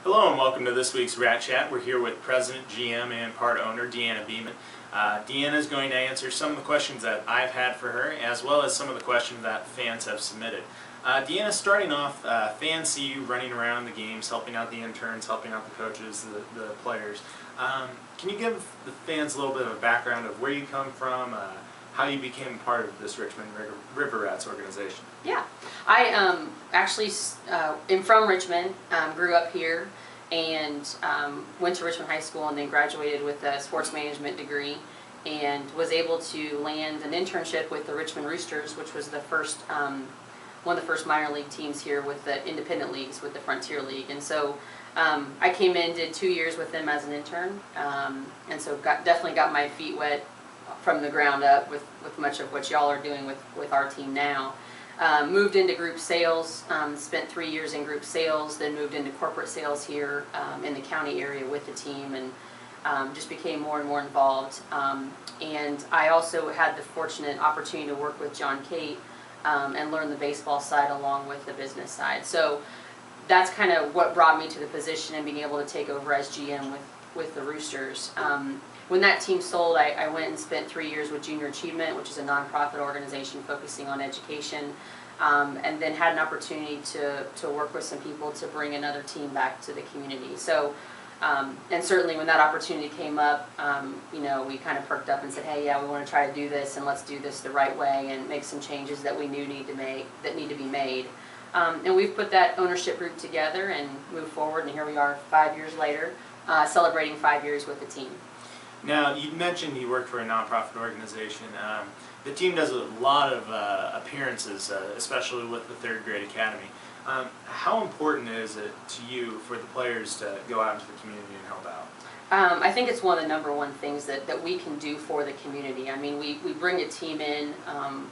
Hello and welcome to this week's Rat Chat. We're here with President, GM, and part owner Deanna Beaman. Deanna is going to answer some of the questions that I've had for her, as well as some of the questions that fans have submitted. Deanna, starting off, fans see you running around the games, helping out the interns, helping out the coaches, the players. Can you give the fans a little bit of a background of where you come from, how you became part of this Richmond RiverRats organization? Yeah, I actually am from Richmond, grew up here, and went to Richmond High School and then graduated with a sports management degree and was able to land an internship with the Richmond Roosters, which was the first, one of the first minor league teams here with the independent leagues with the Frontier League. And so I came in, did 2 years with them as an intern, and so definitely got my feet wet from the ground up with much of what y'all are doing with our team now. Moved into group sales, spent 3 years in group sales, then moved into corporate sales here in the county area with the team, and just became more and more involved. And I also had the fortunate opportunity to work with John Cate and learn the baseball side along with the business side. So that's kind of what brought me to the position and being able to take over as GM with the Roosters. When that team sold, I went and spent 3 years with Junior Achievement, which is a nonprofit organization focusing on education, and then had an opportunity to work with some people to bring another team back to the community. So, and certainly when that opportunity came up, you know, we kind of perked up and said, hey, yeah, we want to try to do this, and let's do this the right way and make some changes that we knew need to be made. And we've put that ownership group together and moved forward, and here we are 5 years later, celebrating 5 years with the team. Now, you mentioned you work for a nonprofit organization. The team does a lot of appearances, especially with the third grade academy. How important is it to you for the players to go out into the community and help out? I think it's one of the #1 things that we can do for the community. I mean, we bring a team in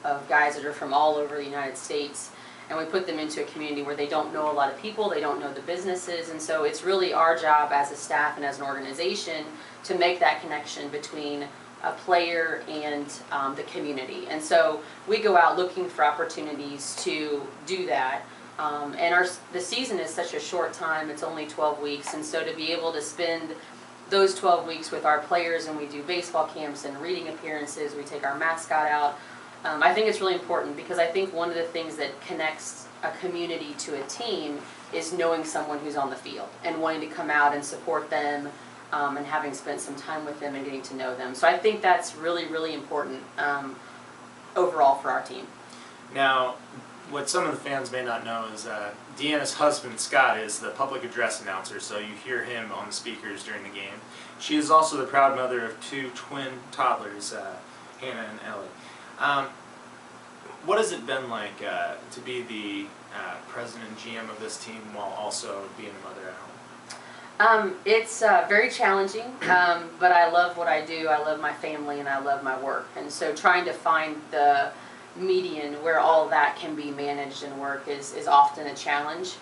of guys that are from all over the United States, and we put them into a community where they don't know a lot of people, they don't know the businesses, and so it's really our job as a staff and as an organization to make that connection between a player and the community. And so we go out looking for opportunities to do that. And the season is such a short time, it's only 12 weeks, and so to be able to spend those 12 weeks with our players, and we do baseball camps and reading appearances, we take our mascot out, I think it's really important, because I think one of the things that connects a community to a team is knowing someone who's on the field and wanting to come out and support them, and having spent some time with them and getting to know them. So I think that's really, really important overall for our team. Now, what some of the fans may not know is Deanna's husband, Scott, is the public address announcer, so you hear him on the speakers during the game. She is also the proud mother of 2 twin toddlers, Hannah and Ellie. What has it been like to be the president and GM of this team while also being a mother at home? It's very challenging, but I love what I do. I love my family and I love my work. And so trying to find the median where all of that can be managed and work is often a challenge.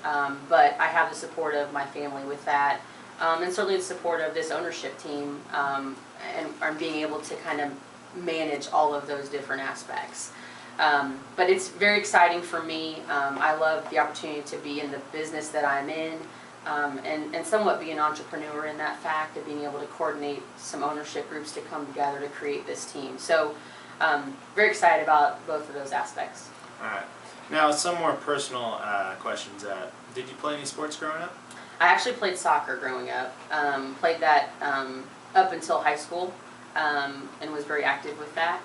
But I have the support of my family with that, and certainly the support of this ownership team, and being able to kind of manage all of those different aspects. But it's very exciting for me. I love the opportunity to be in the business that I'm in. And somewhat be an entrepreneur in that fact of being able to coordinate some ownership groups to come together to create this team. So very excited about both of those aspects. All right. Now, some more personal questions. Did you play any sports growing up? I actually played soccer growing up. Played that up until high school, and was very active with that,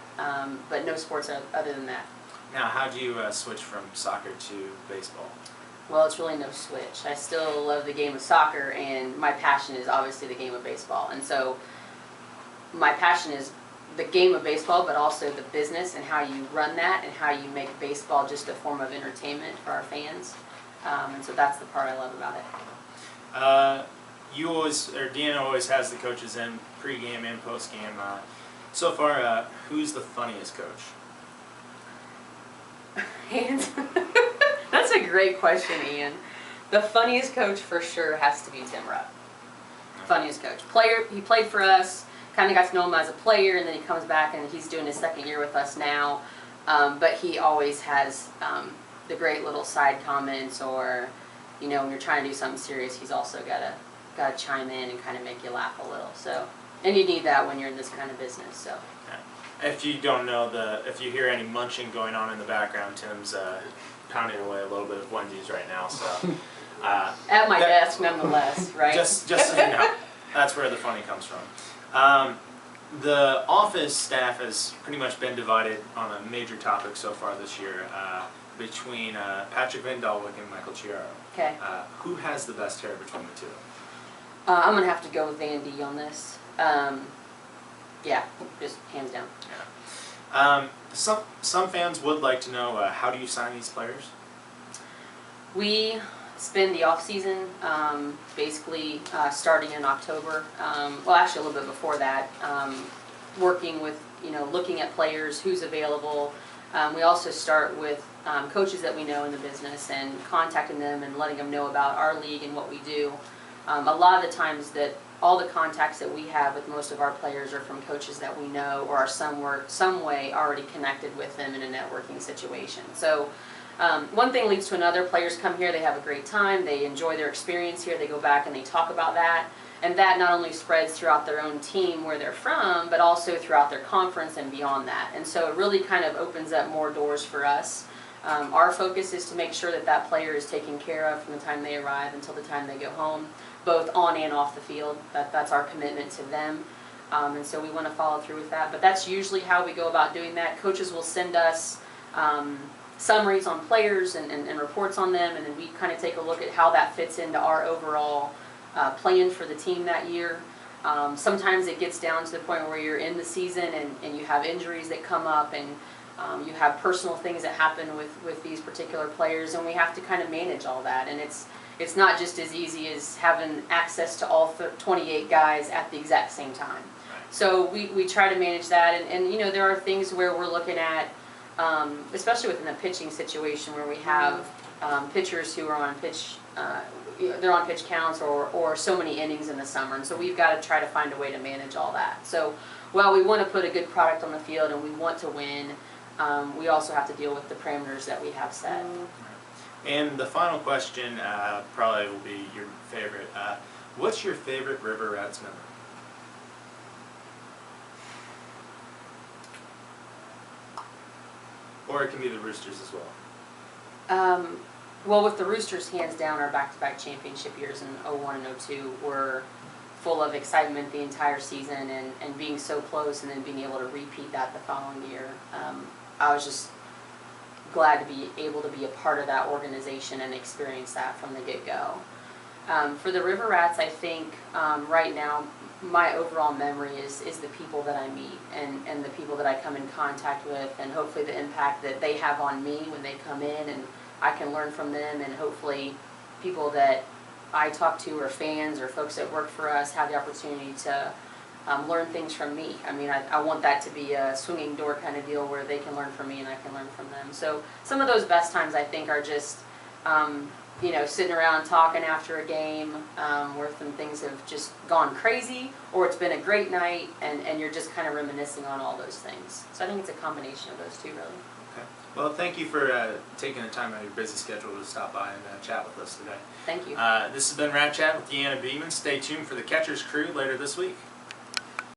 but no sports other than that. Now, how do you switch from soccer to baseball? Well, it's really no switch. I still love the game of soccer, and my passion is obviously the game of baseball. And so my passion is the game of baseball, but also the business and how you run that and how you make baseball just a form of entertainment for our fans. And so that's the part I love about it. Deanna always has the coaches in pregame and postgame. So far, who's the funniest coach? That's a great question, Ian. The funniest coach for sure has to be Tim Rupp. Funniest coach. He played for us, kind of got to know him as a player, and then he comes back and he's doing his 2nd year with us now. But he always has the great little side comments or you know, when you're trying to do something serious, he's also gotta chime in and kind of make you laugh a little. So, and you need that when you're in this kind of business. So. Yeah. If you don't know if you hear any munching going on in the background, Tim's pounding away a little bit of Wendy's right now. So. At my desk, nonetheless, right? Just so you know, that's where the funny comes from. The office staff has pretty much been divided on a major topic so far this year between Patrick Van Dalwick and Michael Chiaro. Okay. Who has the best hair between the two? I'm going to have to go with Van D on this. Yeah, just hands down. Yeah. Some fans would like to know, how do you sign these players? We spend the off season basically starting in October. Well, actually a little bit before that, working with, you know, looking at players, who's available. We also start with coaches that we know in the business and contacting them and letting them know about our league and what we do. A lot of the times that all the contacts that we have with most of our players are from coaches that we know or are some way already connected with them in a networking situation. So one thing leads to another. Players come here, they have a great time, they enjoy their experience here, they go back and they talk about that. And that not only spreads throughout their own team where they're from, but also throughout their conference and beyond that. And so it really kind of opens up more doors for us. Our focus is to make sure that that player is taken care of from the time they arrive until the time they go home, both on and off the field. That's our commitment to them. And so we want to follow through with that. But that's usually how we go about doing that. Coaches will send us summaries on players and reports on them, and then we kind of take a look at how that fits into our overall plan for the team that year. Sometimes it gets down to the point where you're in the season and you have injuries that come up, and you have personal things that happen with these particular players, and we have to kind of manage all that. And it's not just as easy as having access to all 28 guys at the exact same time. So we try to manage that, and you know, there are things where we're looking at, especially within a pitching situation where we have pitchers who are on pitch, they're on pitch counts or so many innings in the summer, and so we've got to try to find a way to manage all that. So while we want to put a good product on the field and we want to win, we also have to deal with the parameters that we have set. And the final question probably will be your favorite. What's your favorite RiverRats memory? Or it can be the Roosters as well. Well, with the Roosters, hands down, our back-to-back championship years in 01 and 02 were full of excitement the entire season, and being so close and then being able to repeat that the following year. I was just glad to be able to be a part of that organization and experience that from the get-go. For the RiverRats, I think right now my overall memory is the people that I meet and the people that I come in contact with, and hopefully the impact that they have on me when they come in, and I can learn from them, and hopefully people that I talk to or fans or folks that work for us have the opportunity to learn things from me. I mean, I want that to be a swinging door kind of deal where they can learn from me and I can learn from them. So some of those best times, I think, are just you know, sitting around talking after a game where some things have just gone crazy, or it's been a great night, and you're just kind of reminiscing on all those things. So I think it's a combination of those two, really. Okay. Well, thank you for taking the time out of your busy schedule to stop by and chat with us today. Thank you. This has been Rat Chat with Deanna Beaman. Stay tuned for the Catcher's Crew later this week.